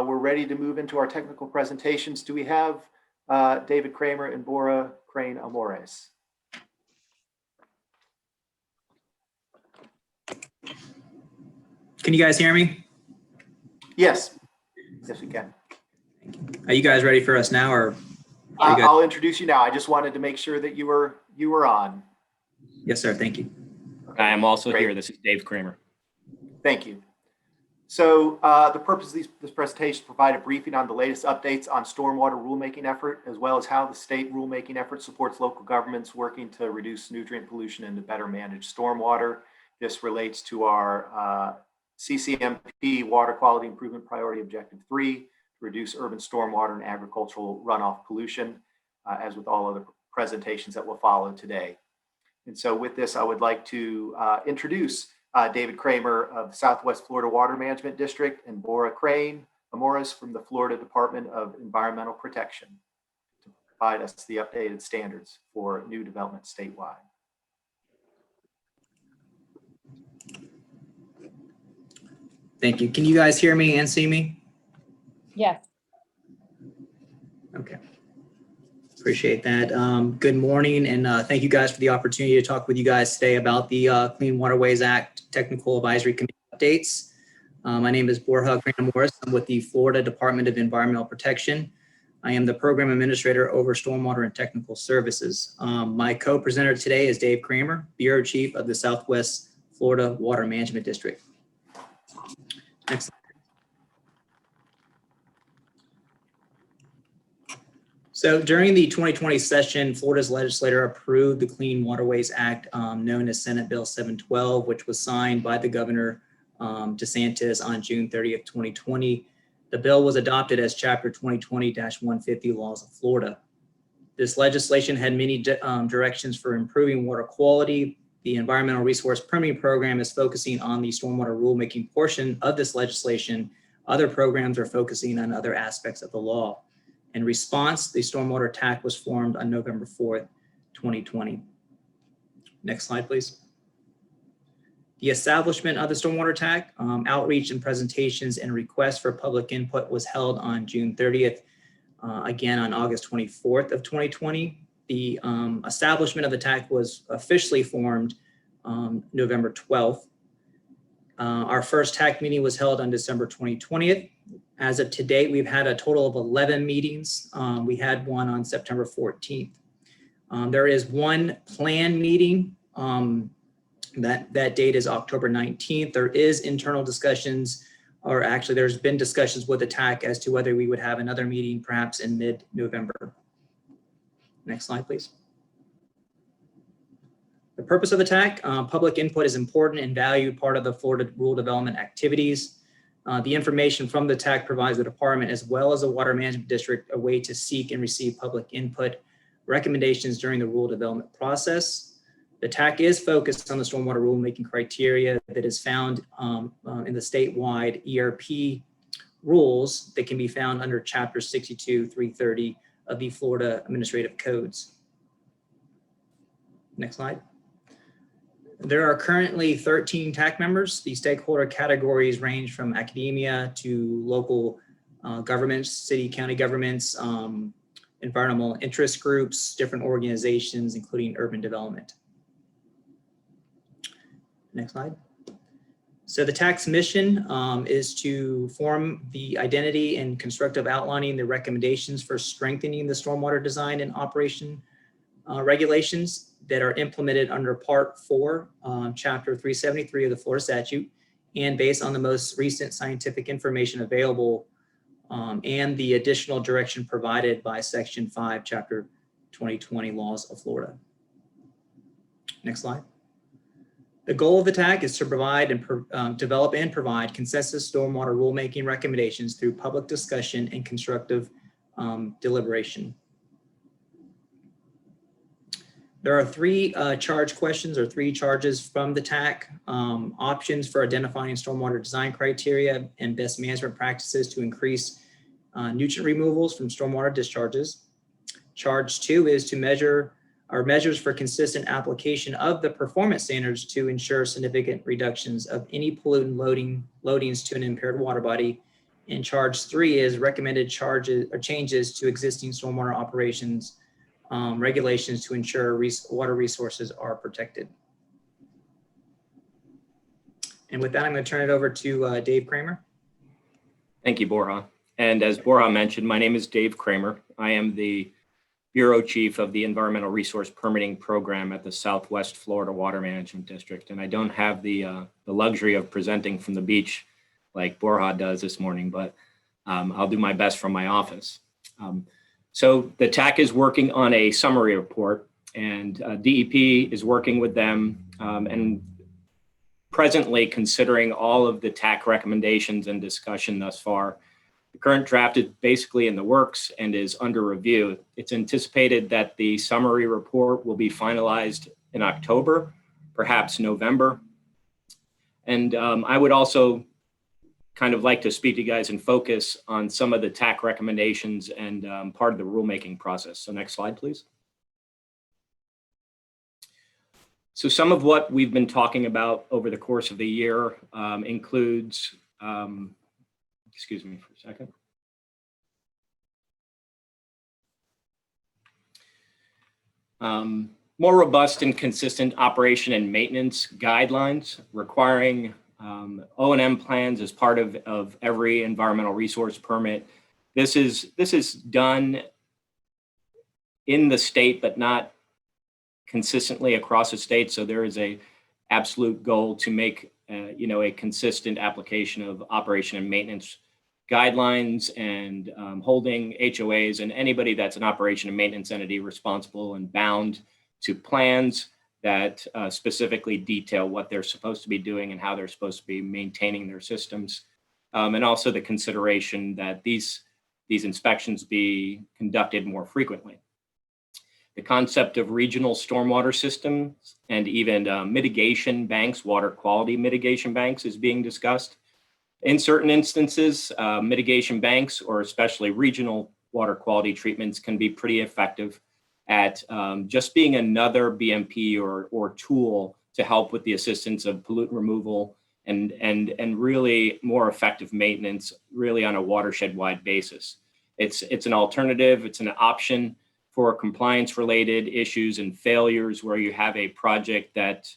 We're ready to move into our technical presentations. Do we have David Kramer and Borja Crane-Amores? Can you guys hear me? Yes. Yes, we can. Are you guys ready for us now, or? I'll introduce you now. I just wanted to make sure that you were on. Yes, sir. Thank you. I am also here. This is Dave Kramer. Thank you. So the purpose of this presentation is to provide a briefing on the latest updates on stormwater rulemaking effort, as well as how the state rulemaking effort supports local governments working to reduce nutrient pollution and to better manage stormwater. This relates to our CCMP Water Quality Improvement Priority Objective 3, to reduce urban stormwater and agricultural runoff pollution, as with all other presentations that will follow today. And so with this, I would like to introduce David Kramer of Southwest Florida Water Management District and Borja Crane-Amores from the Florida Department of Environmental Protection to provide us the updated standards for new development statewide. Thank you. Can you guys hear me and see me? Yes. Okay. Appreciate that. Good morning, and thank you guys for the opportunity to talk with you guys today about the Clean Waterways Act Technical Advisory Committee updates. My name is Borja Crane-Amores. I'm with the Florida Department of Environmental Protection. I am the Program Administrator over Stormwater and Technical Services. My co-presenter today is Dave Kramer, Bureau Chief of the Southwest Florida Water Management District. Next slide. So during the 2020 session, Florida's legislature approved the Clean Waterways Act, known as Senate Bill 712, which was signed by the Governor DeSantis on June 30th, 2020. The bill was adopted as Chapter 2020-150 Laws of Florida. This legislation had many directions for improving water quality. The Environmental Resource Permitting Program is focusing on the stormwater rulemaking portion of this legislation. Other programs are focusing on other aspects of the law. In response, the Stormwater TAC was formed on November 4th, 2020. Next slide, please. The establishment of the Stormwater TAC, outreach and presentations and requests for public input was held on June 30th, again on August 24th of 2020. The establishment of the TAC was officially formed November 12th. Our first TAC meeting was held on December 2020th. As of today, we've had a total of 11 meetings. We had one on September 14th. There is one planned meeting. That date is October 19th. There is internal discussions, or actually there's been discussions with the TAC as to whether we would have another meeting perhaps in mid-November. Next slide, please. The purpose of the TAC, public input is important and valued part of the Florida rule development activities. The information from the TAC provides the department as well as the Water Management District a way to seek and receive public input recommendations during the rule development process. The TAC is focused on the stormwater rulemaking criteria that is found in the statewide ERP rules that can be found under Chapter 62-330 of the Florida Administrative Codes. Next slide. There are currently 13 TAC members. The stakeholder categories range from academia to local governments, city, county governments, environmental interest groups, different organizations, including urban development. Next slide. So the TAC's mission is to form the identity and constructive outlining the recommendations for strengthening the stormwater design and operation regulations that are implemented under Part 4, Chapter 373 of the Florida statute, and based on the most recent scientific information available and the additional direction provided by Section 5, Chapter 2020 Laws of Florida. Next slide. The goal of the TAC is to provide and develop and provide consensus stormwater rulemaking recommendations through public discussion and constructive deliberation. There are three charge questions or three charges from the TAC, options for identifying stormwater design criteria and best management practices to increase nutrient removals from stormwater discharges. Charge 2 is to measures for consistent application of the performance standards to ensure significant reductions of any pollutant loadings to an impaired water body. And charge 3 is recommended charges or changes to existing stormwater operations regulations to ensure water resources are protected. And with that, I'm going to turn it over to Dave Kramer. Thank you, Borja. And as Borja mentioned, my name is Dave Kramer. I am the Bureau Chief of the Environmental Resource Permitting Program at the Southwest Florida Water Management District. And I don't have the luxury of presenting from the beach like Borja does this morning, but I'll do my best from my office. So the TAC is working on a summary report, and DEP is working with them and presently considering all of the TAC recommendations and discussion thus far. The current draft is basically in the works and is under review. It's anticipated that the summary report will be finalized in October, perhaps November. And I would also kind of like to speak to you guys and focus on some of the TAC recommendations and part of the rulemaking process. So next slide, please. So some of what we've been talking about over the course of the year includes, excuse me for a second. More robust and consistent operation and maintenance guidelines requiring O&M plans as part of every environmental resource permit. This is done in the state, but not consistently across the state. So there is a absolute goal to make a consistent application of operation and maintenance guidelines and holding HOAs and anybody that's an operation and maintenance entity responsible and bound to plans that specifically detail what they're supposed to be doing and how they're supposed to be maintaining their systems. And also the consideration that these inspections be conducted more frequently. The concept of regional stormwater systems and even mitigation banks, water quality mitigation banks is being discussed. In certain instances, mitigation banks or especially regional water quality treatments can be pretty effective at just being another BMP or tool to help with the assistance of pollutant removal and really more effective maintenance really on a watershed-wide basis. It's an alternative, it's an option for compliance-related issues and failures where you have a project that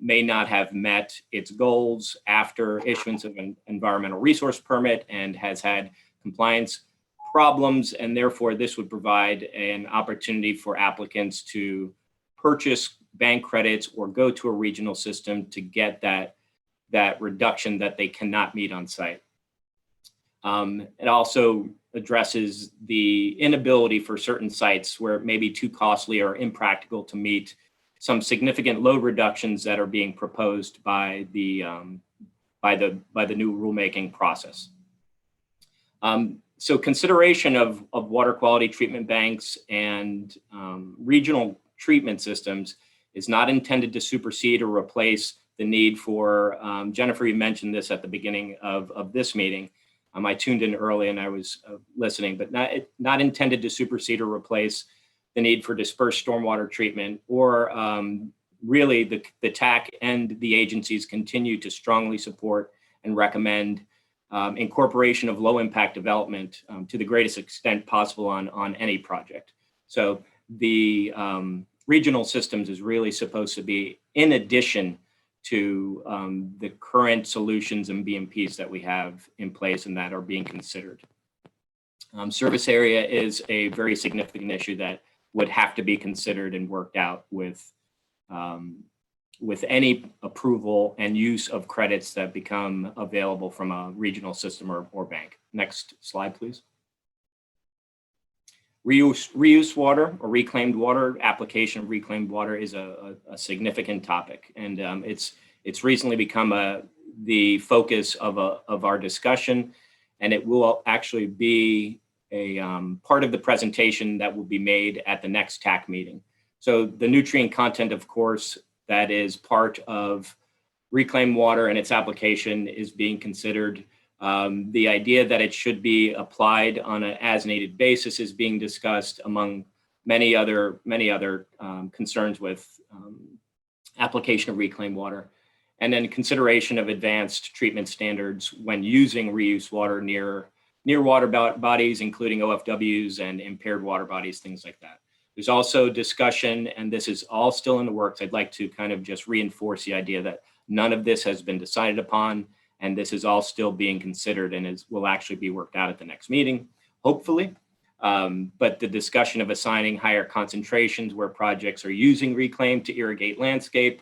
may not have met its goals after issuance of an environmental resource permit and has had compliance problems, and therefore this would provide an opportunity for applicants to purchase bank credits or go to a regional system to get that reduction that they cannot meet on site. It also addresses the inability for certain sites where it may be too costly or impractical to meet some significant load reductions that are being proposed by the new rulemaking process. So consideration of water quality treatment banks and regional treatment systems is not intended to supersede or replace the need for, Jennifer, you mentioned this at the beginning of this meeting. I tuned in early and I was listening, but not intended to supersede or replace the need for dispersed stormwater treatment, or really the TAC and the agencies continue to strongly support and recommend incorporation of low impact development to the greatest extent possible on any project. So the regional systems is really supposed to be in addition to the current solutions and BMPs that we have in place and that are being considered. Service area is a very significant issue that would have to be considered and worked out with any approval and use of credits that become available from a regional system or bank. Next slide, please. Reuse water or reclaimed water, application of reclaimed water is a significant topic, and it's recently become the focus of our discussion, and it will actually be a part of the presentation that will be made at the next TAC meeting. So the nutrient content, of course, that is part of reclaimed water and its application is being considered. The idea that it should be applied on an as-needed basis is being discussed among many other concerns with application of reclaimed water. and then consideration of advanced treatment standards when using reuse water near water bodies, including OFWs and impaired water bodies, things like that. There's also discussion, and this is all still in the works. I'd like to kind of just reinforce the idea that none of this has been decided upon, and this is all still being considered and will actually be worked out at the next meeting, hopefully. But the discussion of assigning higher concentrations where projects are using reclaim to irrigate landscape,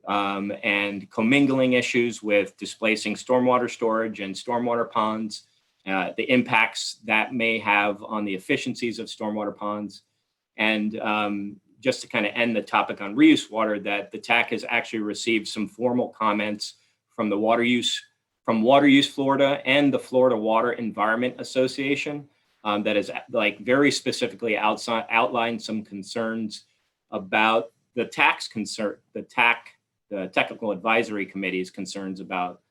and commingling issues with displacing stormwater storage and stormwater ponds, the impacts that may have on the efficiencies of stormwater ponds. And just to kind of end the topic on reuse water, that the TAC has actually received some formal comments from the Water Use Florida and the Florida Water Environment Association that has like very specifically outlined some concerns about the TAC's concern, the Technical Advisory Committee's concerns about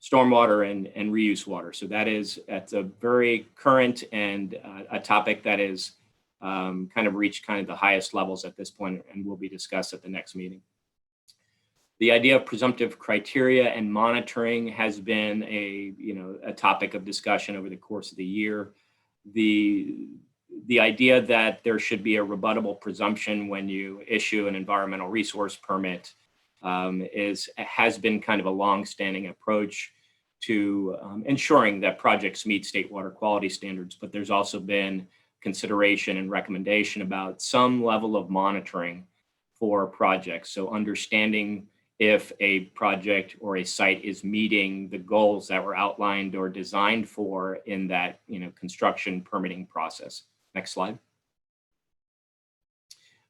stormwater and reuse water. So that's a very current and a topic that is kind of reached kind of the highest levels at this point and will be discussed at the next meeting. The idea of presumptive criteria and monitoring has been a topic of discussion over the course of the year. The idea that there should be a rebuttable presumption when you issue an environmental resource permit has been kind of a long-standing approach to ensuring that projects meet state water quality standards, but there's also been consideration and recommendation about some level of monitoring for projects. So understanding if a project or a site is meeting the goals that were outlined or designed for in that construction permitting process. Next slide.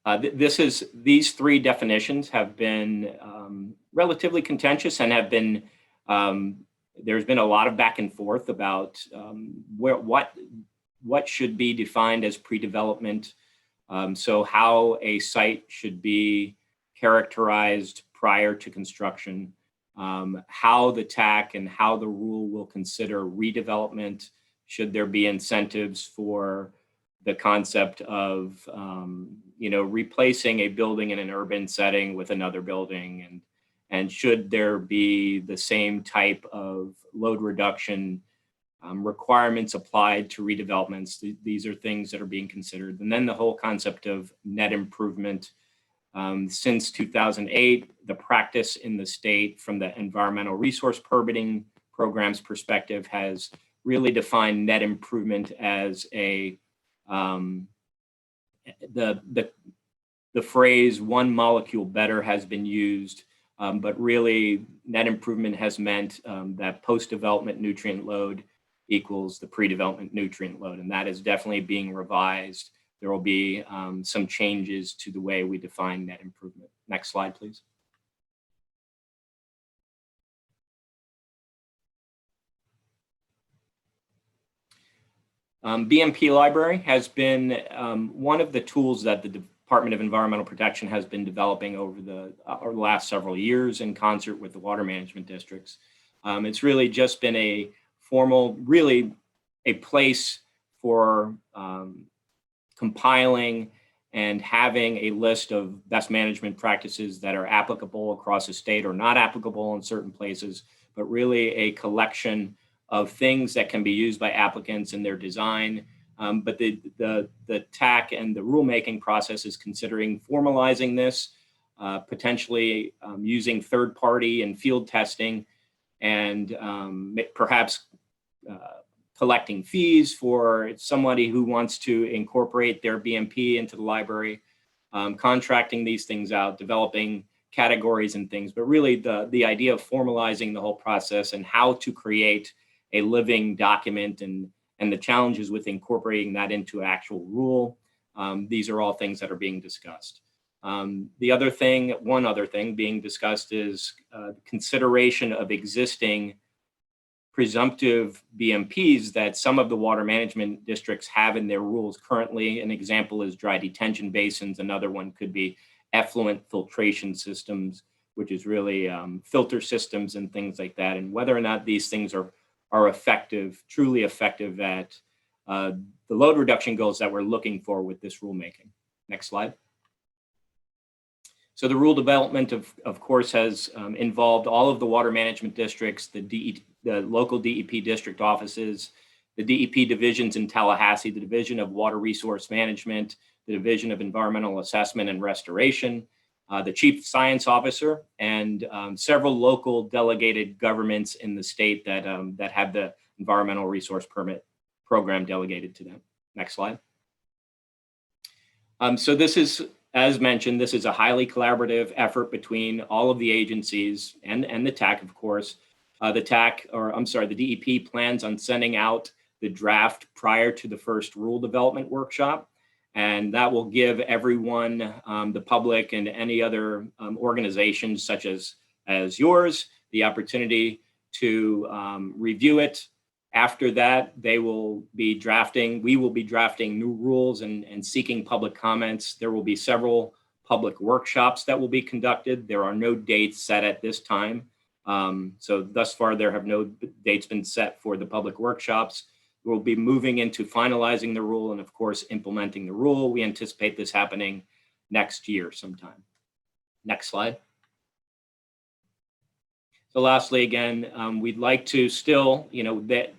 These three definitions have been relatively contentious and have been, there's been a lot of back and forth about what should be defined as pre-development. So how a site should be characterized prior to construction, how the TAC and how the rule will consider redevelopment, should there be incentives for the concept of replacing a building in an urban setting with another building, and should there be the same type of load reduction requirements applied to redevelopments. These are things that are being considered. And then the whole concept of net improvement. Since 2008, the practice in the state from the environmental resource permitting programs perspective has really defined net improvement as the phrase "one molecule better" has been used, but really net improvement has meant that post-development nutrient load equals the pre-development nutrient load, and that is definitely being revised. There will be some changes to the way we define net improvement. Next slide, please. BMP Library has been one of the tools that the Department of Environmental Protection has been developing over the last several years in concert with the water management districts. It's really just been a formal, really a place for compiling and having a list of best management practices that are applicable across the state or not applicable in certain places, but really a collection of things that can be used by applicants in their design. But the TAC and the rulemaking process is considering formalizing this, potentially using third-party and field testing, and perhaps collecting fees for somebody who wants to incorporate their BMP into the library, contracting these things out, developing categories and things. But really the idea of formalizing the whole process and how to create a living document and the challenges with incorporating that into actual rule. These are all things that are being discussed. One other thing being discussed is consideration of existing presumptive BMPs that some of the water management districts have in their rules currently. An example is dry detention basins. Another one could be effluent filtration systems, which is really filter systems and things like that. And whether or not these things are effective, truly effective at the load reduction goals that we're looking for with this rulemaking. Next slide. So the rule development, of course, has involved all of the water management districts, the local DEP district offices, the DEP divisions in Tallahassee, the Division of Water Resource Management, the Division of Environmental Assessment and Restoration, the Chief Science Officer, and several local delegated governments in the state that, that have the Environmental Resource Permit program delegated to them. Next slide. So this is, as mentioned, this is a highly collaborative effort between all of the agencies and the TAC, of course. The TAC, or I'm sorry, the DEP plans on sending out the draft prior to the first rule development workshop. And that will give everyone, the public and any other organizations such as yours, the opportunity to review it. After that, we will be drafting new rules and seeking public comments. There will be several public workshops that will be conducted. There are no dates set at this time. So thus far, there have no dates been set for the public workshops. We'll be moving into finalizing the rule and, of course, implementing the rule. We anticipate this happening next year sometime. Next slide. So lastly, again, we'd like to still, that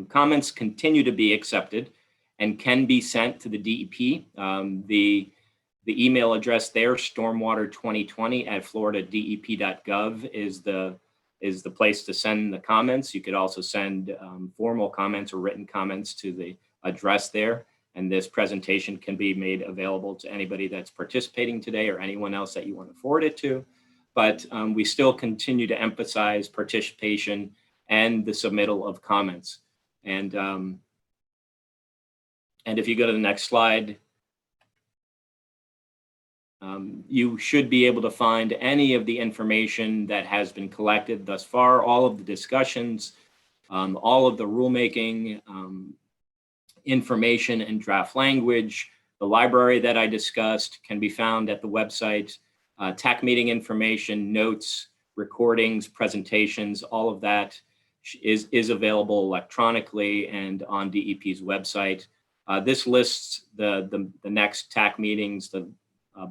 comments continue to be accepted and can be sent to the DEP. The email address there, stormwater2020@floridadep.gov, is the place to send the comments. You could also send formal comments or written comments to the address there. And this presentation can be made available to anybody that's participating today or anyone else that you want to forward it to. But we still continue to emphasize participation and the submittal of comments. And if you go to the next slide, you should be able to find any of the information that has been collected thus far, all of the discussions, all of the rulemaking information and draft language. The library that I discussed can be found at the website. TAC meeting information, notes, recordings, presentations, all of that is available electronically and on DEP's website. This lists the next TAC meetings.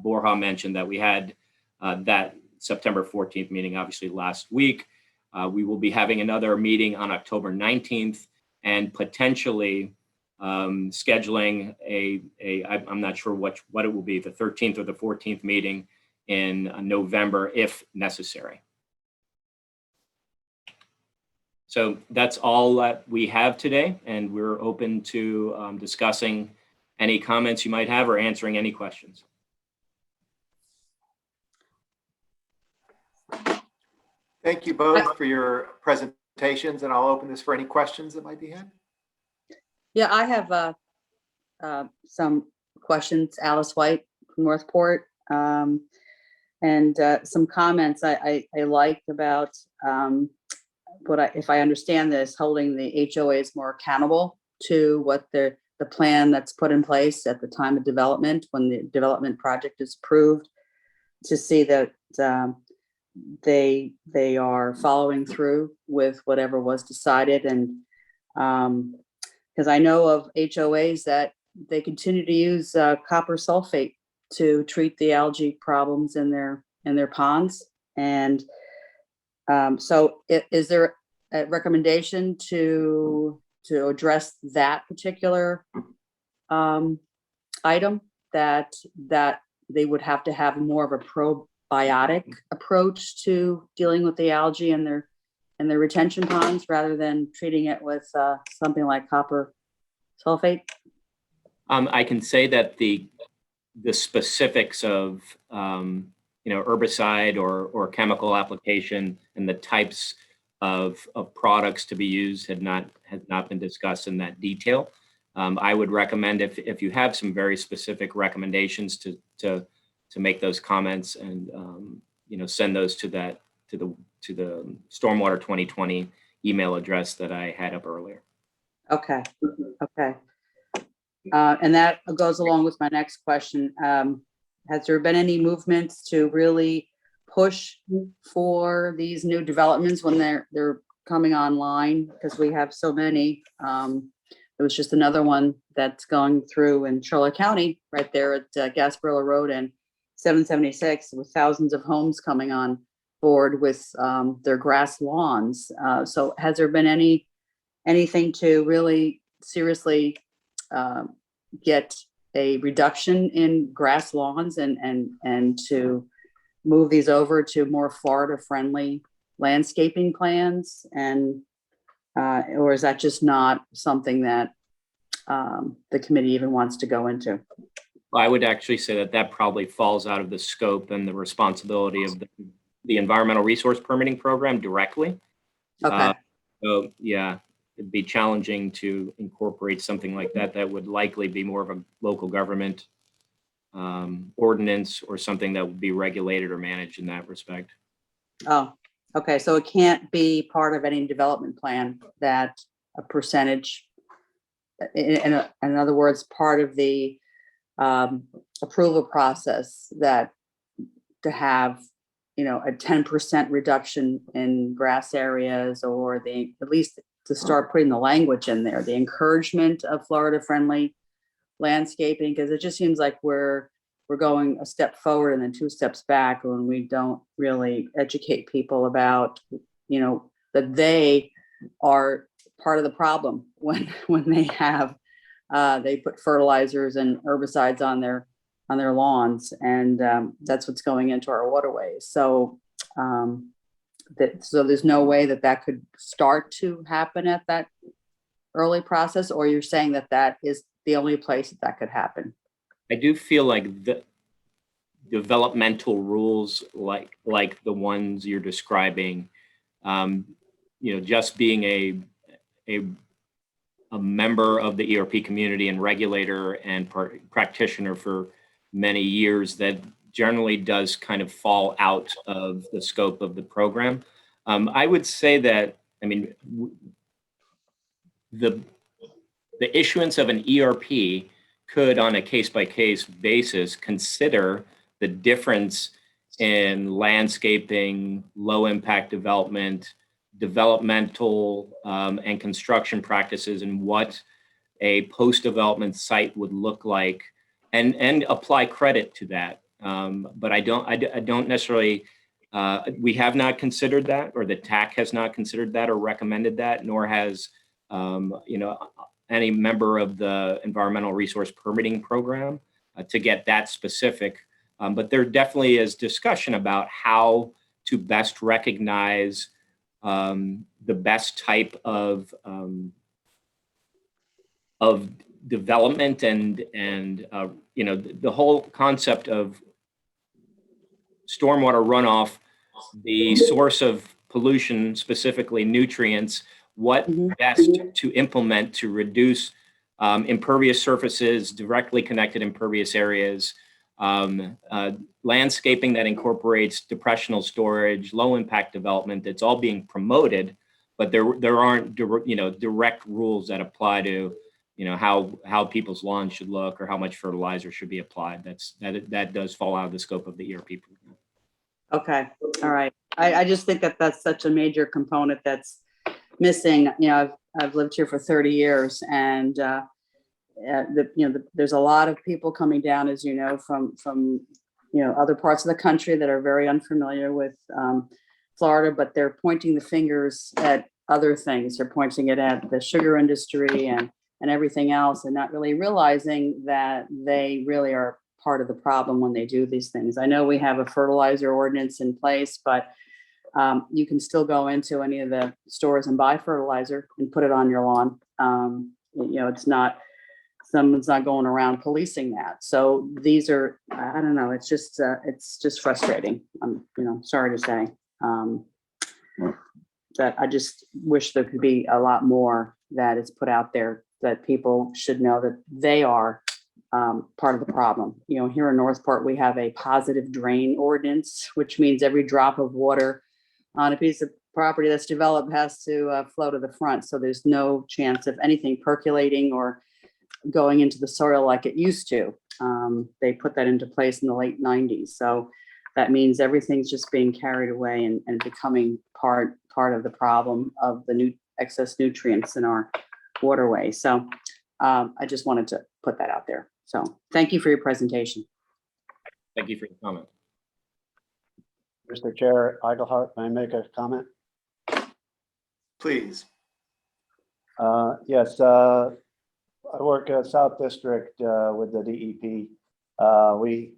Borja mentioned that we had that September 14th meeting, obviously last week. We will be having another meeting on October 19th and potentially scheduling I'm not sure what it will be, the 13th or the 14th meeting in November if necessary. So that's all that we have today, and we're open to discussing any comments you might have or answering any questions. Thank you both for your presentations, and I'll open this for any questions that might be had. Yeah, I have some questions. Alice White from Northport, and some comments I liked about if I understand this, holding the HOAs more accountable to what the plan that's put in place at the time of development, when the development project is approved, to see that they are following through with whatever was decided. And because I know of HOAs that they continue to use copper sulfate to treat the algae problems in their ponds. And so is there a recommendation to address that particular item, that they would have to have more of a probiotic approach to dealing with the algae in their retention ponds rather than treating it with something like copper sulfate? I can say that the specifics of herbicide or chemical application and the types of products to be used had not been discussed in that detail. I would recommend if you have some very specific recommendations to make those comments and send those to the Stormwater 2020 email address that I had up earlier. Okay. And that goes along with my next question. Has there been any movements to really push for these new developments when they're coming online? Because we have so many. There was just another one that's going through in Charlotte County, right there at Gasparilla Road and 776 with thousands of homes coming on board with their grass lawns. So has there been anything to really seriously get a reduction in grass lawns and to move these over to more Florida friendly landscaping plans? And or is that just not something that the committee even wants to go into? I would actually say that that probably falls out of the scope and the responsibility of the environmental resource permitting program directly. Okay. So yeah, it'd be challenging to incorporate something like that. That would likely be more of a local government ordinance or something that would be regulated or managed in that respect. Oh, okay. So it can't be part of any development plan that a percentage, in other words, part of the approval process, that to have, you know, a 10% reduction in grass areas, or at least to start putting the language in there, the encouragement of Florida friendly landscaping, because it just seems like we're going a step forward and then 2 steps back when we don't really educate people about, you know, that they are part of the problem when they have they put fertilizers and herbicides on their lawns, and that's what's going into our waterways. So so there's no way that could start to happen at that early process, or you're saying that is the only place that could happen? I do feel like the developmental rules, like the ones you're describing, you know, just being a member of the ERP community and regulator and practitioner for many years, that generally does kind of fall out of the scope of the program. I would say that, I mean, the issuance of an ERP could, on a case-by-case basis, consider the difference in landscaping, low-impact development, developmental and construction practices, and what a post-development site would look like, and apply credit to that. But I don't necessarily, we have not considered that, or the TAC has not considered that or recommended that, nor has you know, any member of the environmental resource permitting program to get that specific. But there definitely is discussion about how to best recognize the best type of development and you know, the whole concept of stormwater runoff, the source of pollution, specifically nutrients, what best to implement to reduce impervious surfaces, directly connected impervious areas, landscaping that incorporates depressional storage, low impact development. It's all being promoted, but there aren't direct rules that apply to, you know, how people's lawns should look or how much fertilizer should be applied. That does fall out of the scope of the ERP program. Okay, all right. I just think that's such a major component that's missing. You know, I've lived here for 30 years, and there's a lot of people coming down, as you know, from you know, other parts of the country that are very unfamiliar with Florida, but they're pointing the fingers at other things. They're pointing it at the sugar industry and everything else, and not really realizing that they really are part of the problem when they do these things. I know we have a fertilizer ordinance in place, but you can still go into any of the stores and buy fertilizer and put it on your lawn. You know, someone's not going around policing that. So these are, I don't know, it's just frustrating. I'm, you know, sorry to say that I just wish there could be a lot more that is put out there, that people should know that they are part of the problem. You know, here in Northport, we have a positive drain ordinance, which means every drop of water on a piece of property that's developed has to flow to the front. So there's no chance of anything percolating or going into the soil like it used to. They put that into place in the late 90s. So that means everything's just being carried away and becoming part of the problem of the new excess nutrients in our waterway. So I just wanted to put that out there. So thank you for your presentation. Thank you for your comment. Mr. Chair, Eichelhart, may I make a comment? Please. Yes, I work at South District with the DEP. We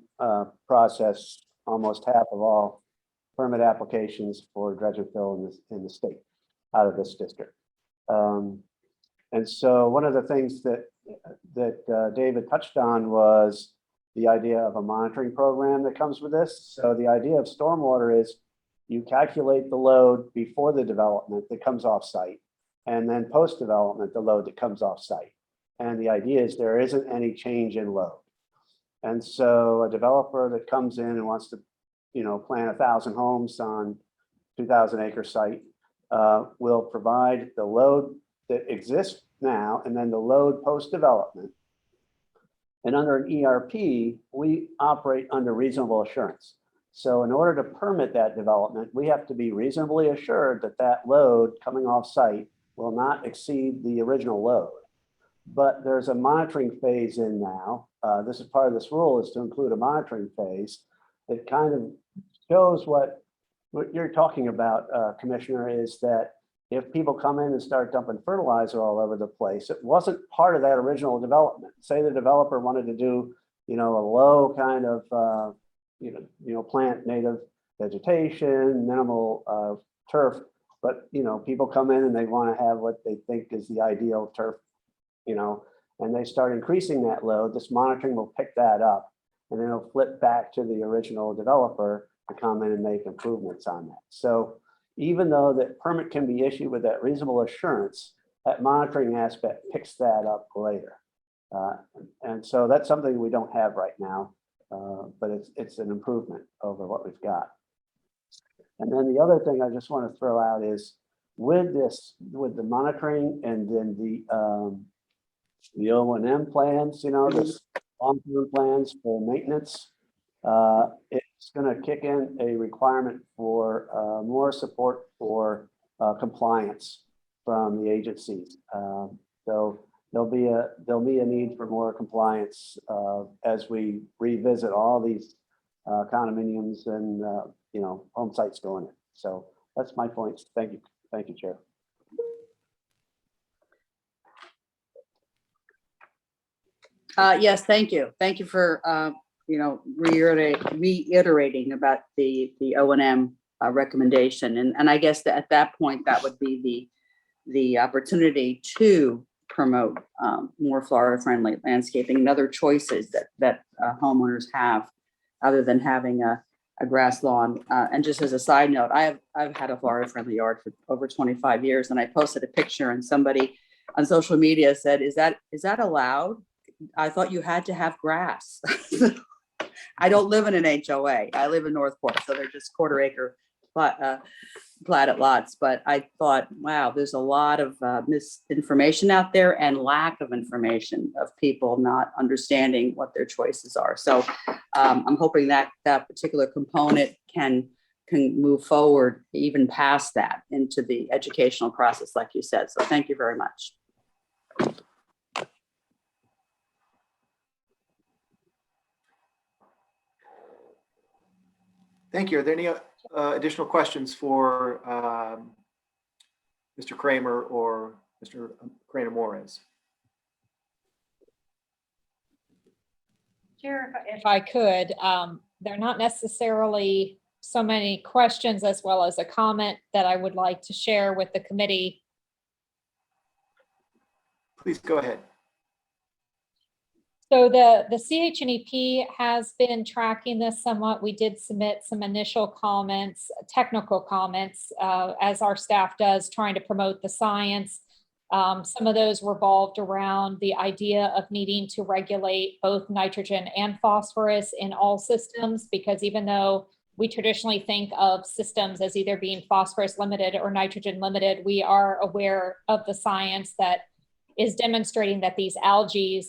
process almost half of all permit applications for dredge and fill in the state out of this district. And so one of the things that David touched on was the idea of a monitoring program that comes with this. So the idea of stormwater is you calculate the load before the development that comes off site, and then post-development, the load that comes off site. And the idea is there isn't any change in load. And so a developer that comes in and wants to, plant 1,000 homes on 2,000-acre site will provide the load that exists now and then the load post-development. And under an ERP, we operate under reasonable assurance. So in order to permit that development, we have to be reasonably assured that that load coming off site will not exceed the original load. But there's a monitoring phase in now. This is part of this rule, is to include a monitoring phase that kind of shows what you're talking about, Commissioner, is that if people come in and start dumping fertilizer all over the place, it wasn't part of that original development. Say the developer wanted to do, a low kind of, plant native vegetation, minimal turf, but, people come in and they want to have what they think is the ideal turf, and they start increasing that load. This monitoring will pick that up, and then it'll flip back to the original developer to come in and make improvements on that. So even though that permit can be issued with that reasonable assurance, that monitoring aspect picks that up later. And so that's something we don't have right now, but it's an improvement over what we've got. And then the other thing I just want to throw out is with the monitoring and then the O&M plans, this long-term plans for maintenance, it's going to kick in a requirement for more support for compliance from the agencies. So there'll be a need for more compliance as we revisit all these condominiums and home sites going in. So that's my points. Thank you, Chair. Yes, thank you. Thank you for, reiterating about the O&M recommendation. And I guess that at that point, that would be the opportunity to promote more Florida-friendly landscaping and other choices that homeowners have other than having a grass lawn. And just as a side note, I've had a Florida-friendly yard for over 25 years, and I posted a picture and somebody on social media said, is that allowed? I thought you had to have grass. I don't live in an HOA. I live in Northport, so they're just quarter-acre platted lots. But I thought, wow, there's a lot of misinformation out there and lack of information of people not understanding what their choices are. So I'm hoping that particular component can move forward even past that into the educational process, like you said. So thank you very much. Thank you. Are there any additional questions for Mr. Kramer or Mr. Crane-Amores? Chair, if I could, they're not necessarily so many questions as well as a comment that I would like to share with the committee. Please go ahead. So the CHNEP has been tracking this somewhat. We did submit some initial comments, technical comments, as our staff does, trying to promote the science. Some of those revolved around the idea of needing to regulate both nitrogen and phosphorus in all systems, because even though we traditionally think of systems as either being phosphorus limited or nitrogen limited, we are aware of the science that is demonstrating that these algae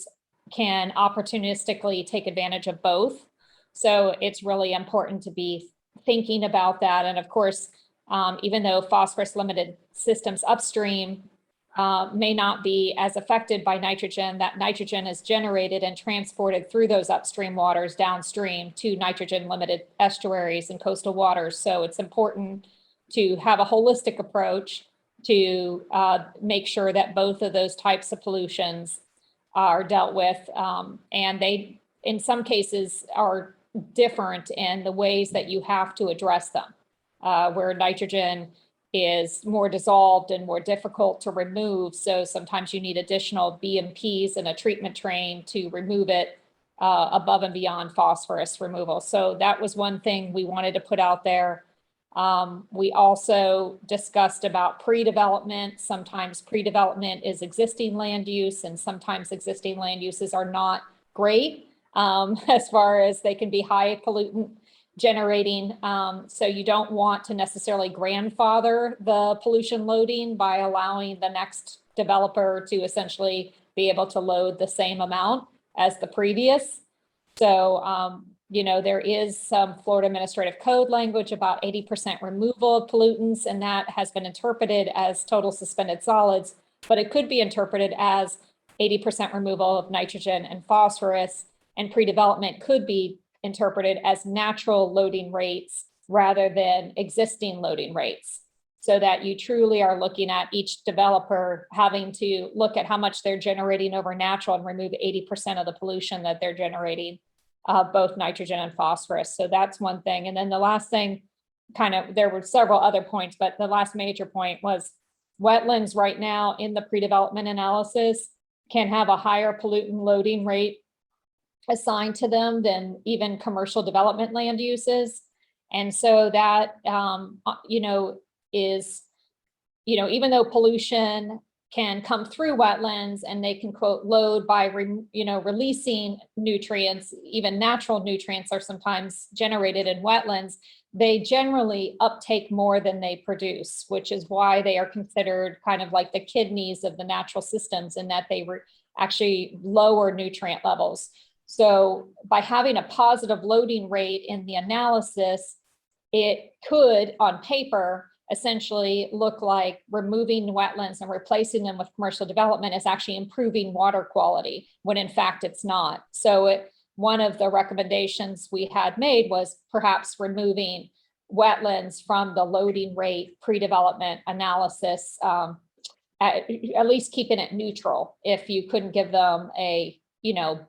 can opportunistically take advantage of both. So it's really important to be thinking about that. And of course, even though phosphorus limited systems upstream may not be as affected by nitrogen. That nitrogen is generated and transported through those upstream waters downstream to nitrogen limited estuaries and coastal waters. So it's important to have a holistic approach to make sure that both of those types of pollutions are dealt with. And they, in some cases, are different in the ways that you have to address them, where nitrogen is more dissolved and more difficult to remove. So sometimes you need additional BMPs and a treatment train to remove it above and beyond phosphorus removal. So that was one thing we wanted to put out there. We also discussed about pre-development. Sometimes pre-development is existing land use, and sometimes existing land uses are not great as far as they can be high pollutant generating. So you don't want to necessarily grandfather the pollution loading by allowing the next developer to essentially be able to load the same amount as the previous. So, you know, there is some Florida Administrative Code language about 80% removal of pollutants, and that has been interpreted as total suspended solids, but it could be interpreted as 80% removal of nitrogen and phosphorus, and pre-development could be interpreted as natural loading rates rather than existing loading rates, so that you truly are looking at each developer having to look at how much they're generating over natural and remove 80% of the pollution that they're generating, both nitrogen and phosphorus. So that's one thing. And then the last thing, kind of, there were several other points, but the last major point was wetlands right now in the pre-development analysis can have a higher pollutant loading rate assigned to them than even commercial development land uses. And so that, you know, is, you know, even though pollution can come through wetlands and they can quote load by, you know, releasing nutrients, even natural nutrients are sometimes generated in wetlands, they generally uptake more than they produce, which is why they are considered kind of like the kidneys of the natural systems, in that they actually lower nutrient levels. So by having a positive loading rate in the analysis, it could, on paper, essentially look like removing wetlands and replacing them with commercial development is actually improving water quality, when in fact it's not. So one of the recommendations we had made was perhaps removing wetlands from the loading rate pre-development analysis, at least keeping it neutral if you couldn't give them a, you know,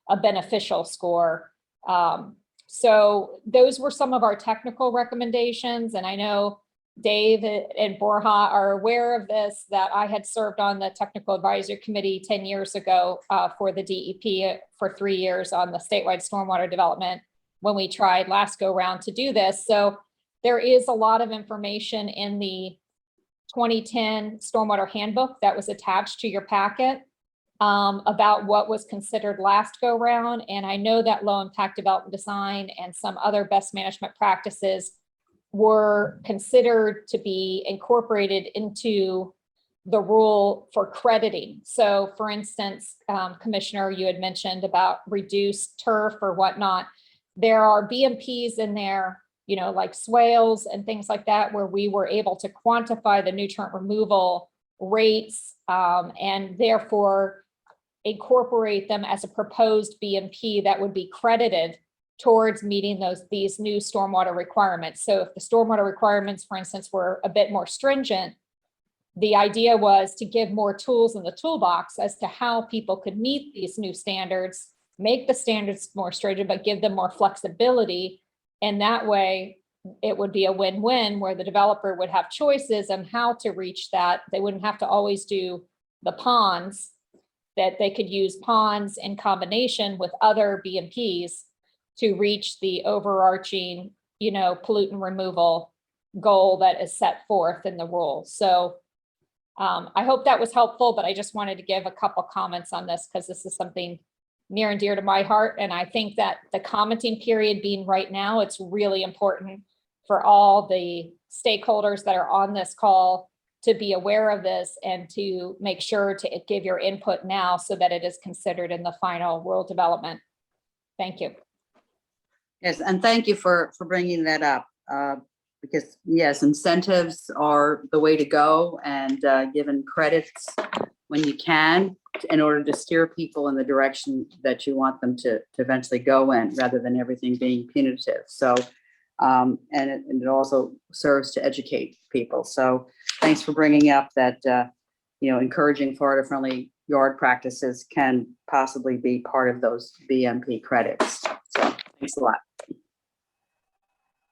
a beneficial score. So those were some of our technical recommendations. And I know Dave and Borja are aware of this, that I had served on the technical advisory committee 10 years ago for the DEP for 3 years on the statewide stormwater development when we tried last go round to do this. So there is a lot of information in the 2010 Stormwater Handbook that was attached to your packet about what was considered last go round. And I know that low impact development design and some other best management practices were considered to be incorporated into the rule for crediting. So for instance, Commissioner, you had mentioned about reduced turf or whatnot. There are BMPs in there, you know, like swales and things like that, where we were able to quantify the nutrient removal rates and therefore incorporate them as a proposed BMP that would be credited towards meeting these new stormwater requirements. So if the stormwater requirements, for instance, were a bit more stringent, the idea was to give more tools in the toolbox as to how people could meet these new standards, make the standards more stringent, but give them more flexibility. And that way it would be a win-win, where the developer would have choices on how to reach that. They wouldn't have to always do the ponds, that they could use ponds in combination with other BMPs to reach the overarching, you know, pollutant removal goal that is set forth in the rule. So I hope that was helpful, but I just wanted to give a couple comments on this because this is something near and dear to my heart. And I think that the commenting period being right now, it's really important for all the stakeholders that are on this call to be aware of this and to make sure to give your input now so that it is considered in the final rule development. Thank you. Yes, and thank you for bringing that up. because yes, incentives are the way to go, and given credits when you can in order to steer people in the direction that you want them to eventually go in, rather than everything being punitive. So, and it also serves to educate people. So thanks for bringing up that, encouraging Florida-friendly yard practices can possibly be part of those BMP credits. So thanks a lot.